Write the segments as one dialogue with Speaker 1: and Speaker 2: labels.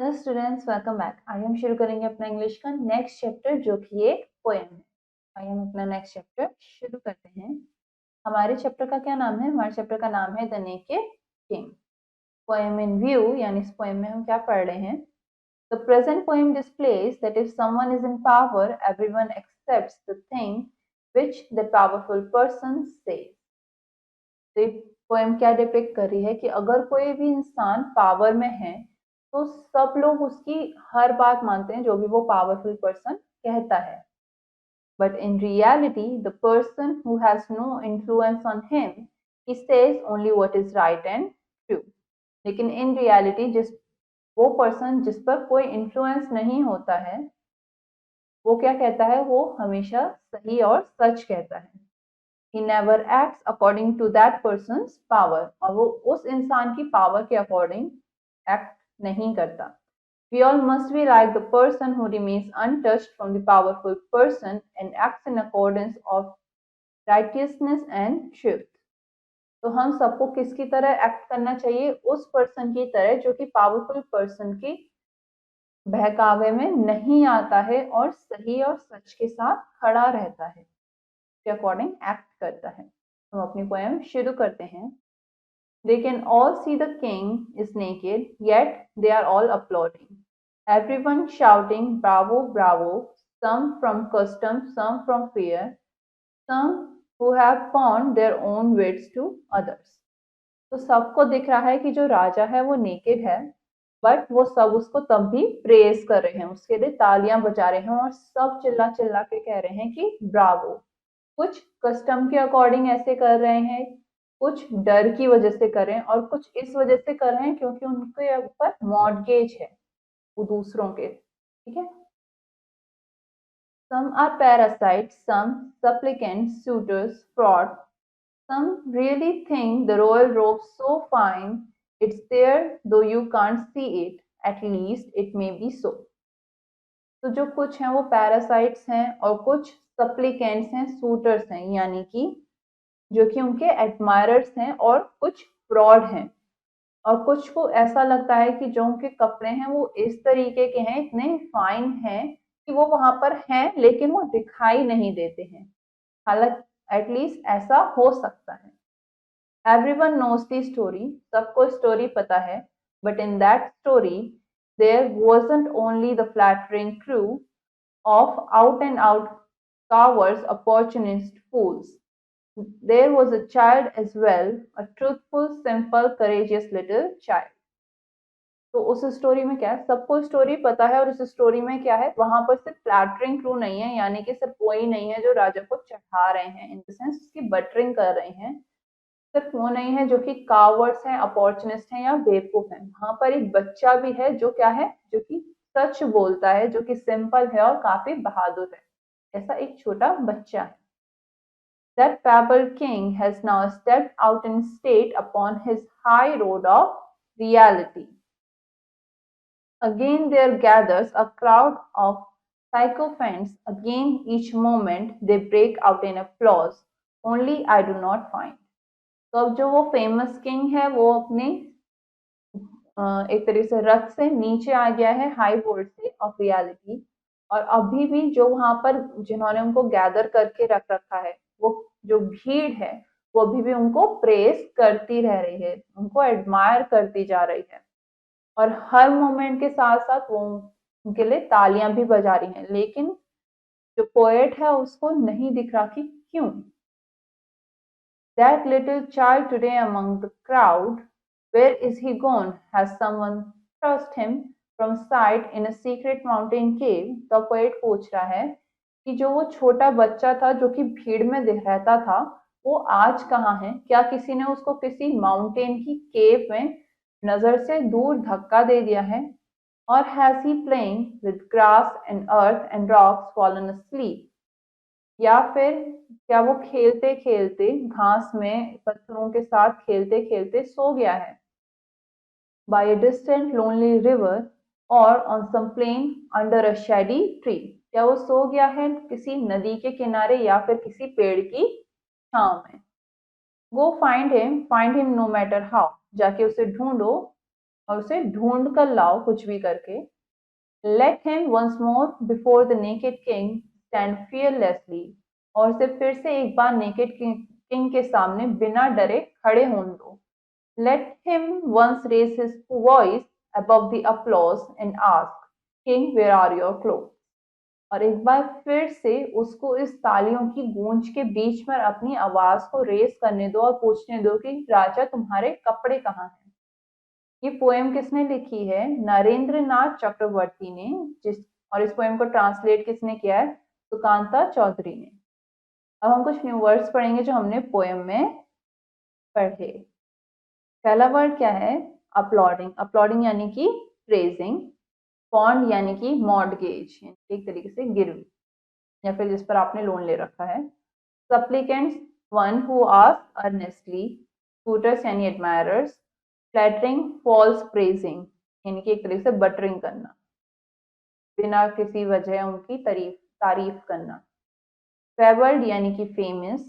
Speaker 1: Hello students, welcome back. आज हम शुरू करेंगे अपना इंग्लिश का नेक्स्ट चैप्टर जो कि एक पोएम है। आइए हम अपना नेक्स्ट चैप्टर शुरू करते हैं। हमारे चैप्टर का क्या नाम है? हमारे चैप्टर का नाम है the naked king. Poem in view, यानी इस पोएम में हम क्या पढ़ रहे हैं? The present poem displays that if someone is in power everyone accepts the thing which the powerful person says. तो पोएम क्या डिपिक्ट कर रही है कि अगर कोई भी इंसान पावर में है तो सब लोग उसकी हर बात मानते हैं जो भी वो पावरफुल पर्सन कहता है। But in reality the person who has no influence on him he says only what is right and true. लेकिन इन रियलिटी वो पर्सन जिस पर कोई इन्फ्लुएंस नहीं होता है वो क्या कहता है? वो हमेशा सही और सच कहता है। He never acts according to that person's power, और वो उस इंसान की पावर के अकॉर्डिंग एक्ट नहीं करता। We all must be like the person who remains untouched from the powerful person and acts in accordance of righteousness and truth. तो हम सबको किसकी तरह एक्ट करना चाहिए? उस पर्सन की तरह जो कि पावरफुल पर्सन की बहकावे में नहीं आता है और सही और सच के साथ खड़ा रहता है, के अकॉर्डिंग एक्ट करता है। हम अपनी पोएम शुरू करते हैं। They can all see the king is naked, yet they are all applauding. Everyone shouting, bravo, bravo, some from custom, some from fear, some who have pawned their own wits to others. तो सबको दिख रहा है कि जो राजा है वो naked है, बट वो सब उसको तब भी प्रेज कर रहे हैं, उसके लिए तालियां बजा रहे हैं और सब चिल्ला चिल्ला के कह रहे हैं कि ब्रावो। कुछ कस्टम के अकॉर्डिंग ऐसे कर रहे हैं, कुछ डर की वजह से कर रहे हैं और कुछ इस वजह से कर रहे हैं क्योंकि उनके ऊपर मॉर्गेज है वो दूसरों के। ठीक है। Some are parasites, some supplicants, suitors, fraud. Some really think the royal robe so fine, it's there though you can't see it, at least it may be so. तो जो कुछ हैं वो पैरासाइट्स हैं और कुछ सप्लीकेंट्स हैं, सूटर्स हैं, यानी कि जो कि उनके एडमायरर्स हैं, और कुछ फ्रॉड हैं, और कुछ को ऐसा लगता है कि जो उनके कपड़े हैं वो इस तरीके के हैं, इतने फाइन हैं कि वो वहां पर हैं लेकिन वो दिखाई नहीं देते हैं। हालांकि एटलीस्ट ऐसा हो सकता है। एवरीवन नोज दी स्टोरी, सबको स्टोरी पता है, but in that story there wasn't only the flattering crew of out and out cowards, opportunist fools. There was a child as well, a truthful, simple, courageous little child. तो उस story में क्या है? सबको story पता है, और उस स्टोरी में क्या है? वहां पर सिर्फ फ्लैटरिंग क्रू नहीं है, यानी कि सिर्फ वही नहीं है जो राजा को चढ़ा रहे हैं, इन द सेंस उसकी बटरिंग कर रहे हैं। सिर्फ वो नहीं है जो कि कावर्ड्स हैं, अपॉर्चुनिस्ट हैं या बेवकूफ हैं। वहां पर एक बच्चा भी है जो क्या है? जो कि सच बोलता है, जो कि सिंपल है और काफी बहादुर है। ऐसा एक छोटा बच्चा है। That fabled king has now stepped out in state upon his high road of reality. Again there gathers a crowd of sycophants, again each moment they break out in applause, only I do not find. तो अब जो वो famous king है वो अपने एक तरीके से रथ से नीचे आ गया है, हाई बोर्ड से ऑफ रियलिटी, और अभी भी जो वहां पर जिन्होंने उनको गैदर करके रख रखा है, वो जो भीड़ है वो अभी भी उनको प्रेस करती रह रही है, उनको एडमायर करती जा रही है, और हर मोमेंट के साथ साथ वो उनके लिए तालियां भी बजा रही हैं। लेकिन जो पोएट है उसको नहीं दिख रहा कि क्यों। That little child today among the crowd, where is he gone? Has someone thrust him from sight in a secret mountain cave? तो पोएट पूछ रहा है कि जो वो छोटा बच्चा था जो कि भीड़ में रहता था, वो आज कहाँ है? क्या किसी ने उसको किसी माउंटेन की केव में नजर से दूर धक्का दे दिया है? Or has he playing with grass and earth and rocks fallen asleep? या फिर क्या वो खेलते खेलते घास में पत्थरों के साथ खेलते खेलते सो गया है? By a distant lonely river or on some plain under a shady tree. क्या वो सो गया है किसी नदी के किनारे या फिर किसी पेड़ की छांव में? Go find him no matter how. जाके उसे ढूंढो और उसे ढूंढ कर लाओ कुछ भी करके। Let him once more before the naked king stand fearlessly, और उसे फिर से एक बार नेकेड किंग के सामने बिना डरे खड़े होने दो। Let him once raise his voice above the applause and ask, King, where are your clothes? और एक बार फिर से उसको इस तालियों की गूंज के बीच में अपनी आवाज को रेस करने दो और पूछने दो कि राजा तुम्हारे कपड़े कहाँ हैं। ये पोएम किसने लिखी है? नरेंद्र नाथ चक्रवर्ती ने। और इस पोएम को ट्रांसलेट किसने किया है? सुकांता चौधरी ने। अब हम कुछ न्यू वर्ड्स पढ़ेंगे जो हमने पोएम में पढ़े। पहला वर्ड क्या है? अपलॉडिंग। अपलॉडिंग यानी कि प्रेजिंग। बॉन्ड यानी कि मॉर्गेज, एक तरीके से गिरवी या फिर जिस पर आपने लोन ले रखा है। Supplicants, one who ask earnestly. Suitors यानी एडमायरर्स। फ्लैटरिंग, फॉल्स प्रेजिंग यानी कि एक तरीके से बटरिंग करना, बिना किसी वजह उनकी तारीफ करना। फेवर्ड यानी कि फेमस।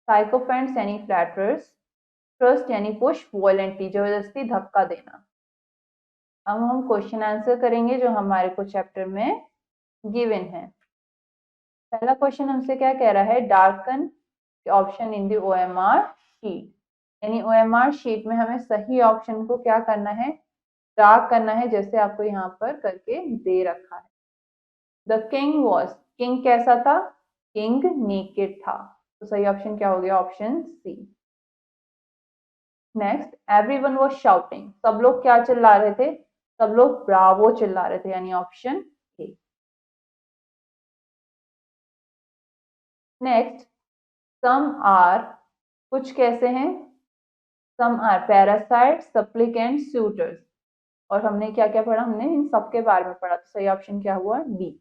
Speaker 1: साइकोफेंट्स यानी फ्लैटरर्स। ट्रस्ट यानी पुश वॉयलेंटली, जबरदस्ती धक्का देना। अब हम क्वेश्चन आंसर करेंगे जो हमारे को चैप्टर में गिवन है। पहला क्वेश्चन हमसे क्या कह रहा है? Darken option in the OMR sheet, यानी ओएमआर शीट में हमें सही ऑप्शन को क्या करना है? डार्क करना है, जैसे आपको यहाँ पर करके दे रखा है। द किंग वॉज, किंग कैसा था? किंग नेकेड था, तो सही ऑप्शन क्या हो गया? Option C. Next, everyone was shouting, सब लोग क्या चिल्ला रहे थे? सब लोग ब्रावो चिल्ला रहे थे, यानी option A. Next, some are, कुछ कैसे हैं? Some are parasite, supplicant, suitors, और हमने क्या क्या पढ़ा? हमने इन सबके बारे में पढ़ा, तो सही ऑप्शन क्या हुआ? D.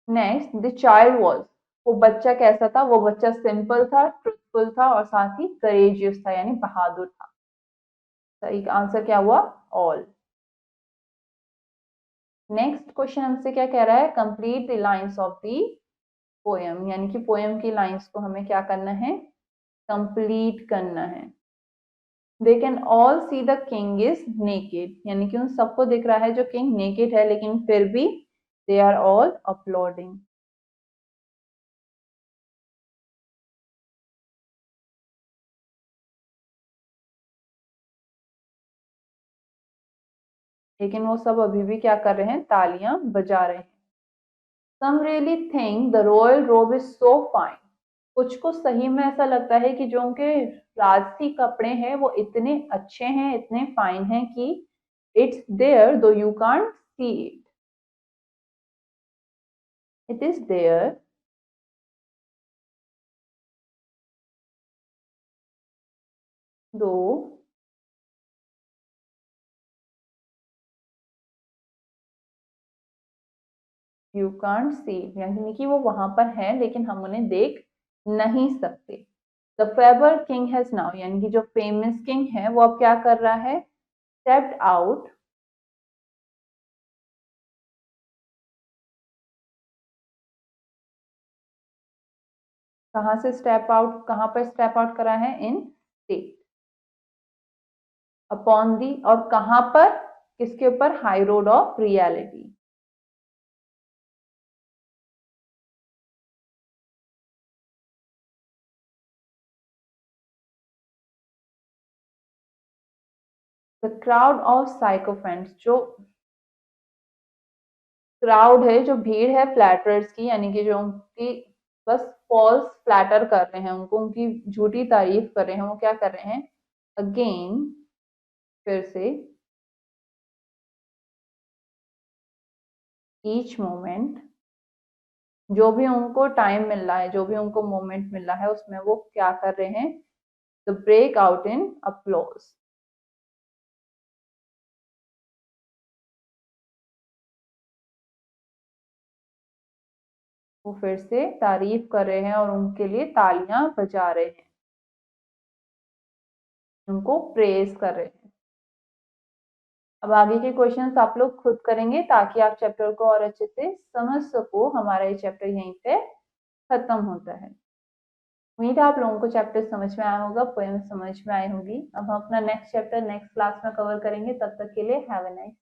Speaker 1: Next, the child was, वो बच्चा कैसा था? वो बच्चा सिंपल था, ट्रुथफुल था और साथ ही करेजियस था, यानी बहादुर था। सही आंसर क्या हुआ? ऑल। नेक्स्ट क्वेश्चन हमसे क्या कह रहा है? Complete the lines of the poem, यानी कि पोएम की लाइंस को हमें क्या करना है? कंप्लीट करना है। They can all see the king is naked, यानी कि उन सबको दिख रहा है जो किंग नेकेड है, लेकिन फिर भी दे आर ऑल अपलॉडिंग। लेकिन वो सब अभी भी क्या कर रहे हैं? तालियां बजा रहे हैं। Some really think the royal robe is so fine. कुछ को सही में ऐसा लगता है कि जो उनके राजसी कपड़े हैं वो इतने अच्छे हैं, इतने फाइन हैं कि it's there though you can't see it. It is there though you can't see it, यानी कि वो वहां पर है लेकिन हम उन्हें देख नहीं सकते। The favour king has now, यानी कि जो फेमस किंग है वो अब क्या कर रहा है? स्टेप्ड आउट, कहां से स्टेप आउट, कहां पर स्टेप आउट करा है? इन स्टेट अपॉन दी, और कहां पर? किसके ऊपर? High road of reality. The crowd of sycophants, जो क्राउड है, जो भीड़ है फ्लैटरर्स की, यानी कि जो उनकी बस फॉल्स फ्लैटर कर रहे हैं, उनको उनकी झूठी तारीफ कर रहे हैं, वो क्या कर रहे हैं? अगेन, फिर से, ईच मोमेंट, जो भी उनको टाइम मिल रहा है, जो भी उनको मोमेंट मिल रहा है, उसमें वो क्या कर रहे हैं? The break out in applause. वो फिर से तारीफ कर रहे हैं और उनके लिए तालियां बजा रहे हैं, उनको प्रेज कर रहे हैं। अब आगे के क्वेश्चंस आप लोग खुद करेंगे ताकि आप चैप्टर को और अच्छे से समझ सको। हमारा ये चैप्टर यहीं पे खत्म होता है। उम्मीद है आप लोगों को चैप्टर समझ में आया होगा, पोएम समझ में आई होगी। अब हम अपना नेक्स्ट चैप्टर नेक्स्ट क्लास में कवर करेंगे। तब तक के लिए हैव अ नाइस